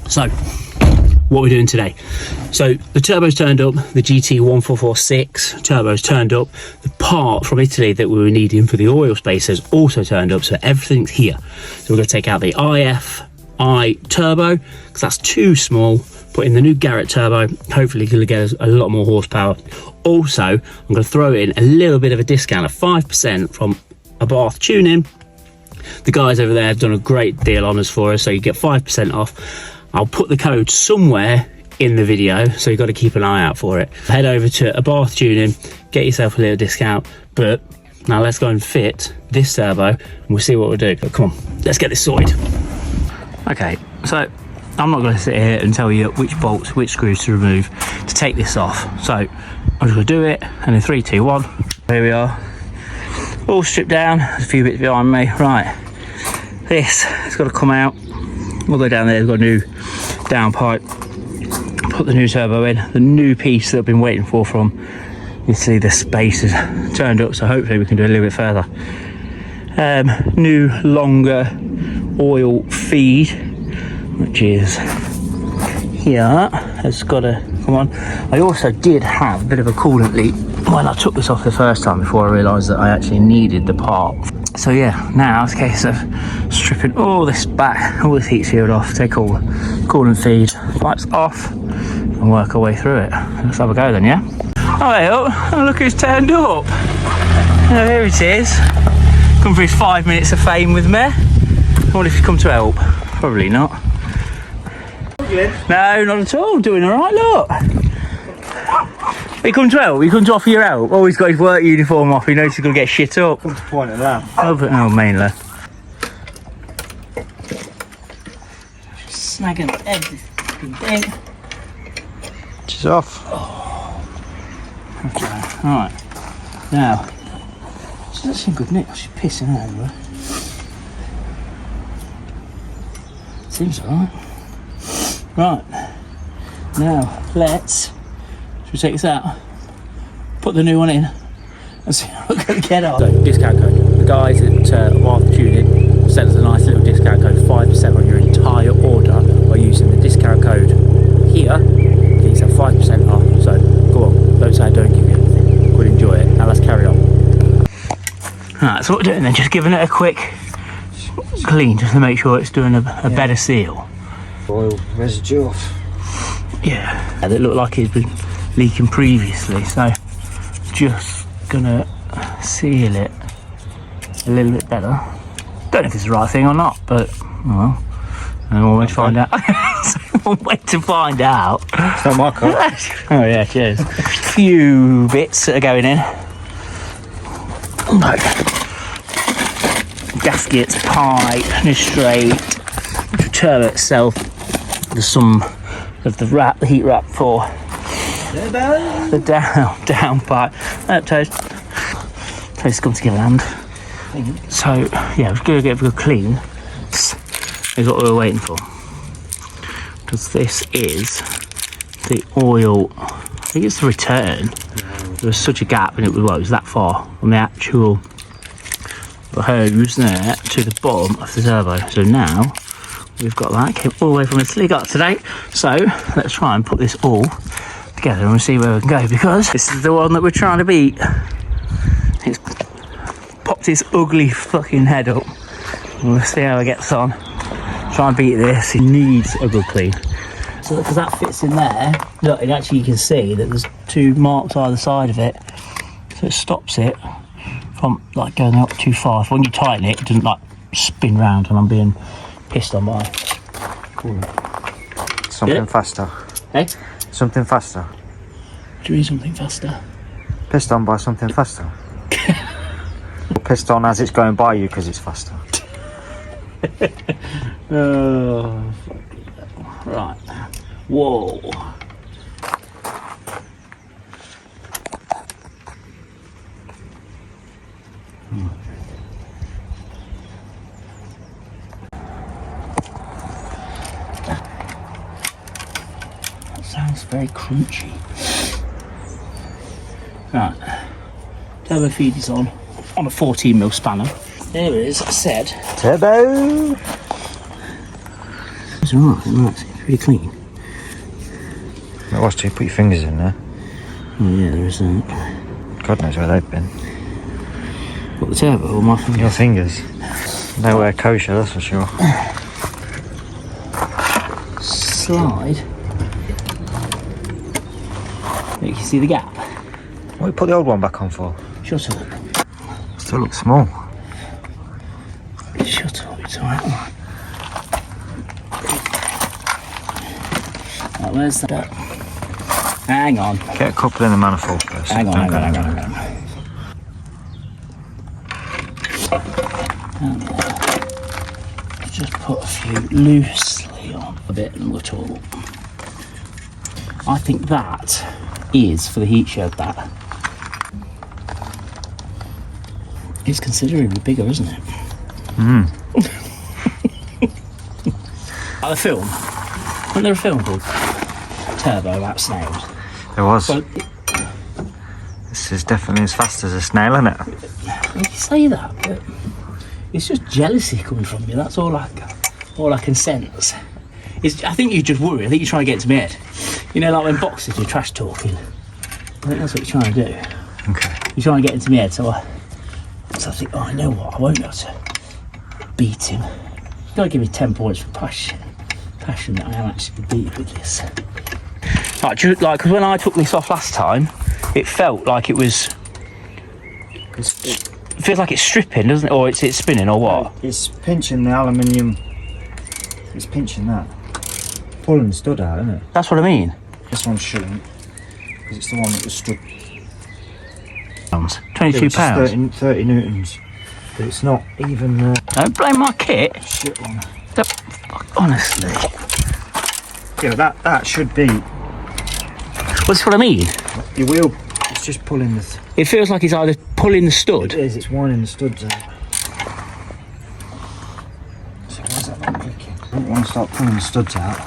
So what we're doing today, so the turbo's turned up, the GT1446 turbo's turned up, the part from Italy that we were needing for the oil space has also turned up, so everything's here. So we're going to take out the IFI turbo because that's too small, put in the new Garrett turbo, hopefully going to get us a lot more horsepower. Also, I'm going to throw in a little bit of a discount of 5% from Abarth tuning. The guys over there have done a great deal on us for us, so you get 5% off. I'll put the code somewhere in the video, so you've got to keep an eye out for it. Head over to Abarth Tuning, get yourself a little discount. But now let's go and fit this turbo and we'll see what we'll do. But come on, let's get this sorted. Okay, so I'm not going to sit here and tell you which bolts, which screws to remove to take this off. So I'm just going to do it, and in 3, 2, 1, here we are. All stripped down, there's a few bits behind me. Right, this has got to come out. We'll go down there, we've got a new downpipe. Put the new turbo in, the new piece that I've been waiting for from, you see the space is turned up, so hopefully we can do a little bit further. New longer oil feed, which is here, has got to come on. I also did have a bit of a coolant leak when I took this off the first time before I realised that I actually needed the part. So yeah, now it's a case of stripping all this back, all this heat shield off, take all the coolant feed pipes off and work our way through it. Let's have a go then, yeah? Oh, look who's turned up. Oh, here it is. Come for his 5 minutes of fame with me. I wonder if he's come to help. Probably not. No, not at all. Doing all right, look. He come to help? He come to offer your help? Oh, he's got his work uniform off. He knows he's going to get shit up. Come to point at that. Oh, mainly. Snagging everything. She's off. Oh. Okay, alright. Now, she's actually in good nick. She's pissing out everywhere. Seems alright. Right. Now, should we take this out, put the new one in, and see how we're going to get on. So, discount code. The guys at Abarth Tuning sent us a nice little discount code, 5% on your entire order by using the discount code here. Get yourself 5% off. So, go on. Don't say I don't give you anything. We'll enjoy it. Now let's carry on. Alright, so what we're doing then, just giving it a quick clean, just to make sure it's doing a better seal. Oil residue off. Yeah, it looked like it's been leaking previously, so just gonna seal it a little bit better. Don't know if it's the right thing or not, but well, one way to find out. One way to find out. It's not my car. Oh yeah, cheers. Few bits that are going in. Like gaskets, pipe, new straight, the turbo itself. There's some of the heat wrap for the down pipe. Toast come together, and so yeah, we're gonna get a good clean. Is what we were waiting for, because this is the oil. I think it's the return. There was such a gap, and it was that far on the actual hose there to the bottom of the turbo. So now we've got that, came all the way from Italy, got today. So let's try and put this all together and we'll see where we can go, because this is the one that we're trying to beat. It's popped its ugly fucking head up. We'll see how it gets on. Try and beat this. It needs a good clean. So because that fits in there, look, and actually you can see that there's two marks either side of it. So it stops it from like going up too far. So when you tighten it, it doesn't like spin round, and I'm being pissed on by. Cool. Something faster. Hey? Something faster. What do you mean something faster? Pissed on by something faster. Or pissed on as it's going by you because it's faster. Oh, right. Whoa. That sounds very crunchy. Right. Turbo feed is on a 14mm spanner. There it is, said. Turbo! It's alright, it's pretty clean. It was too. Put your fingers in there. Oh yeah, there is a... God knows where they've been. What, the turbo or my fingers? Your fingers. Nowhere kosher, that's for sure. Slide. You can see the gap. What did you put the old one back on for? Shut up. Still looks small. Shut up, it's alright. Right, where's that? Hang on. Get a couple in the manifold first. Hang on. Just put a few loosely on a bit and we'll talk. I think that is for the heat shield, that. It's considerably bigger, isn't it? Like the film. Wasn't there a film called Turbo about snails? There was. Well, This is definitely as fast as a snail, isn't it? you say that, but it's just jealousy coming from you. That's all I can sense. I think you just worry. I think you're trying to get to my head. You know, like when boxers are trash talking. I think that's what you're trying to do. Okay. You're trying to get into my head, so I think, oh, I know what, I won't be able to beat him. You've got to give me 10 points for passion that I am actually beat with this. Like, because when I took this off last time, it felt like it was... It feels like it's stripping, doesn't it? Or it's spinning, or what? It's pinching the aluminium. It's pinching that. Pulling the stud out, isn't it? That's what I mean. This one shouldn't, because it's the one that was stood. £22. 30 newtons. But it's not even Don't blame my kit. shit one. Honestly. Yeah, that should be. Well, that's what I mean. Your wheel, it's just pulling the... It feels like it's either pulling the stud. It is, it's winding the studs out. So why is that not clicking? I don't want to start pulling the studs out.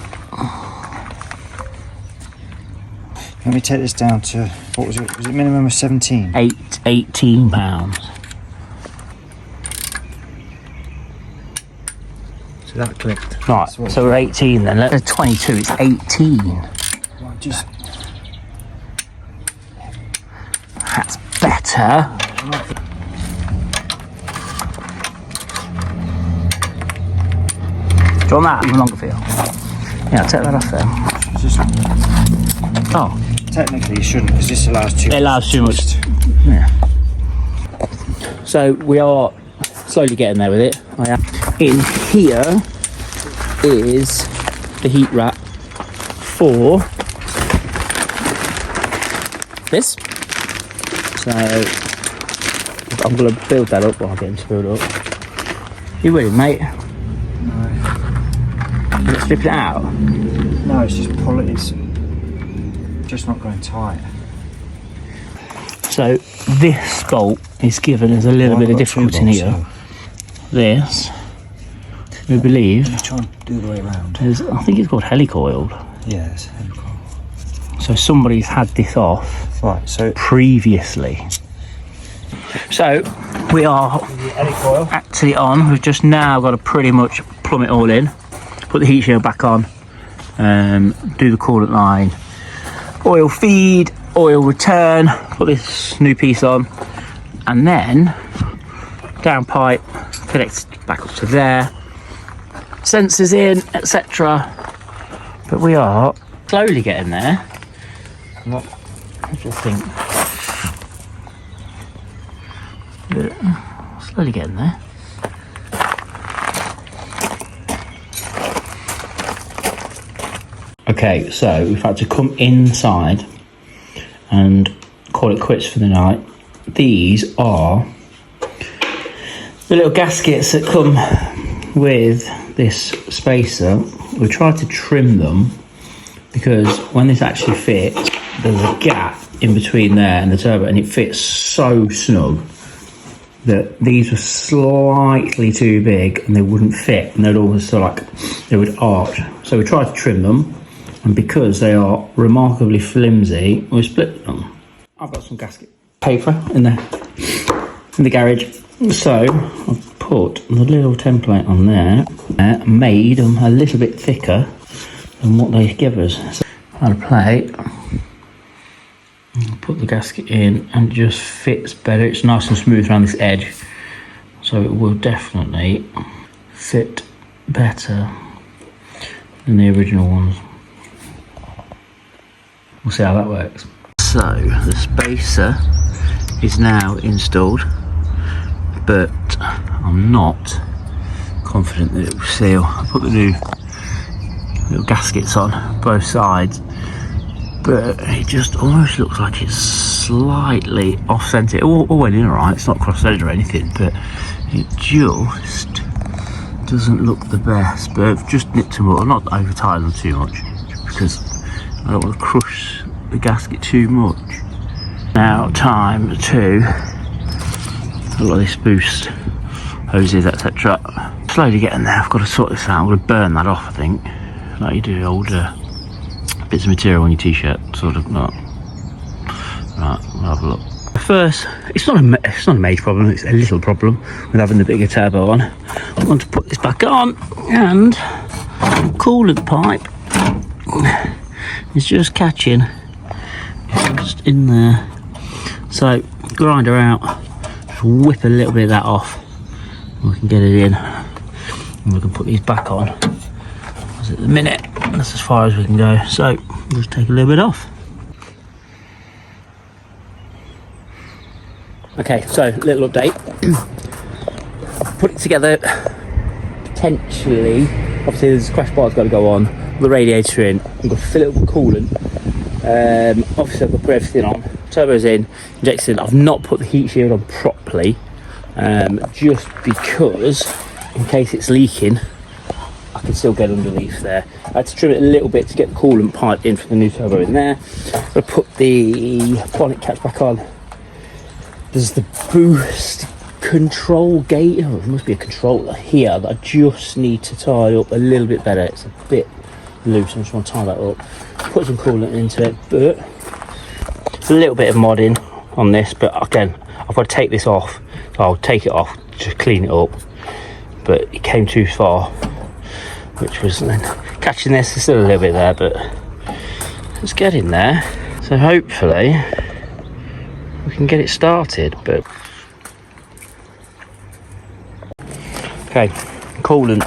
Let me take this down to, what was it? Was it minimum of 17? £18. So that clicked. Right, so we're 18 then. Let's 22, it's 18. Well, just... That's better. Do you want that? Longer for you. Yeah, take that off there. Just, Oh, technically you shouldn't, because this allows too much. it allows too much. Yeah. So we are slowly getting there with it. I am. In here is the heat wrap for this. So I'm going to build that up while I get him to build up. You with it, mate? No. You strip it out? No, it's just pull it. It's just not going tight. So this bolt is given as a little bit of difference in here. This, we believe, Try and do the way around. is, I think it's called helicoiled. Yeah, it's helicoil. So somebody's had this off Right, so previously. So we are actually on. We've just now got to pretty much plumb it all in, put the heat shield back on, do the coolant line, oil feed, oil return, put this new piece on, and then down pipe connects back up to there, sensors in, etc. But we are slowly getting there. What? I just think slowly getting there. Okay, so we've had to come inside and call it quits for the night. These are the little gaskets that come with this spacer. We tried to trim them because when this actually fits, there's a gap in between there and the turbo, and it fits so snug that these were slightly too big and they wouldn't fit, and they'd always sort of like, they would arch. So we tried to trim them, and because they are remarkably flimsy, we split them. I've got some gasket paper in the garage, so I've put the little template on there, made them a little bit thicker than what they give us. So I'll plate, put the gasket in, and it just fits better. It's nice and smooth around this edge, so it will definitely fit better than the original ones. We'll see how that works. So the spacer is now installed, but I'm not confident that it will seal. I put the new little gaskets on both sides, but it just almost looks like it's slightly off centre. It all went in alright, it's not cross-threaded or anything, but it just doesn't look the best. But I've just nipped them up. I'm not over tied them too much because I don't want to crush the gasket too much. Now time to a lot of this boost hoses, etc. Slowly getting there. I've got to sort this out. I'm going to burn that off, I think, like you do older bits of material on your t-shirt, sort of. Not right. We'll have a look. First, it's not a major problem. It's a little problem with having the bigger turbo on. I want to put this back on, and coolant pipe is just catching just in there. So grinder out, just whip a little bit of that off, and we can get it in, and we can put these back on. Because at the minute, that's as far as we can go. So we'll just take a little bit off. Okay, so little update. I've put it together potentially. Obviously, there's crash bar's got to go on. The radiator in. I'm going to fill it up with coolant. Obviously, I've got to put everything on. Turbo's in, injectors in. I've not put the heat shield on properly, just because in case it's leaking, I can still get underneath there. I had to trim it a little bit to get the coolant pipe in for the new turbo in there. I put the bonnet catch back on. There's the boost control gate. Oh, there must be a controller here that I just need to tie up a little bit better. It's a bit loose. I just want to tie that up. Put some coolant into it, but a little bit of modding on this. But again, I've got to take this off. So I'll take it off to clean it up. But it came too far, which was then catching this. There's still a little bit there, but it's getting there. So hopefully we can get it started. But okay, coolant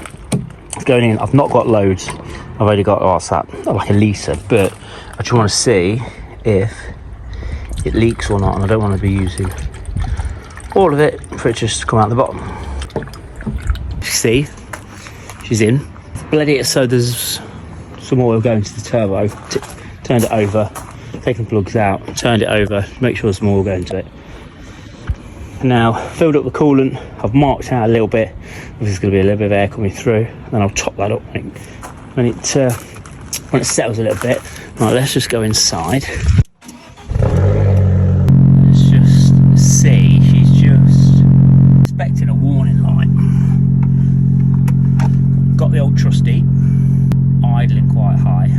going in. I've not got loads. I've only got, what's that, like a litre, but I just want to see if it leaks or not, and I don't want to be using all of it for it just to come out the bottom. See, she's in. Bled it so there's some oil going to the turbo. Turned it over, taken the plugs out, turned it over, make sure there's some oil going to it. Now, filled up the coolant, I've marked out a little bit. There's going to be a little bit of air coming through, then I'll top that up when it settles a little bit. Right, let's just go inside. Let's just see, she's just expecting a warning light. Got the old trusty, idling quite high.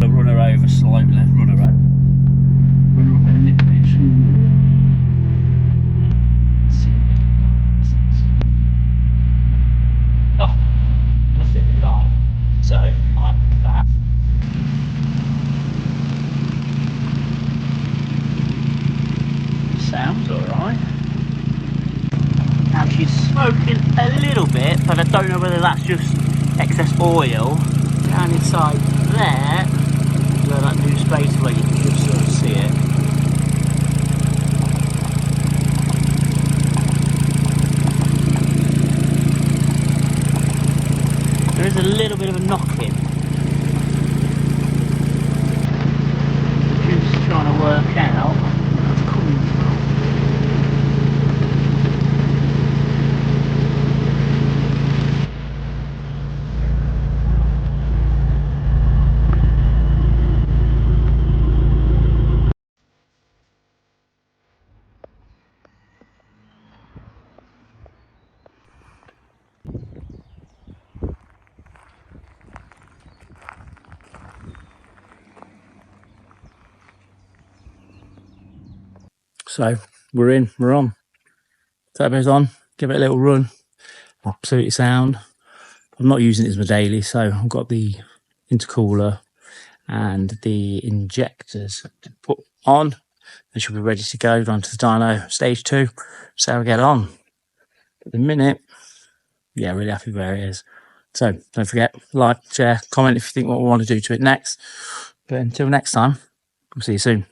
I'll run her over slowly, run her over. Run her over a little bit. Oh, that's it, right. So, like that. Sounds alright. Now she's smoking a little bit, but I don't know whether that's just excess oil. Down inside there, where that new space where you can just sort of see it. There is a little bit of a knock-in. Just trying to work out what's coming from. So we're in, we're on. Turbo's on, give it a little run. absolutely sound. I'm not using it as my daily, so I've got the intercooler and the injectors to put on. They should be ready to go run to the dyno stage 2. So how we get on. At the minute, yeah, really happy where it is. So don't forget, like, share, comment if you think what we want to do to it next. But until next time, we'll see you soon.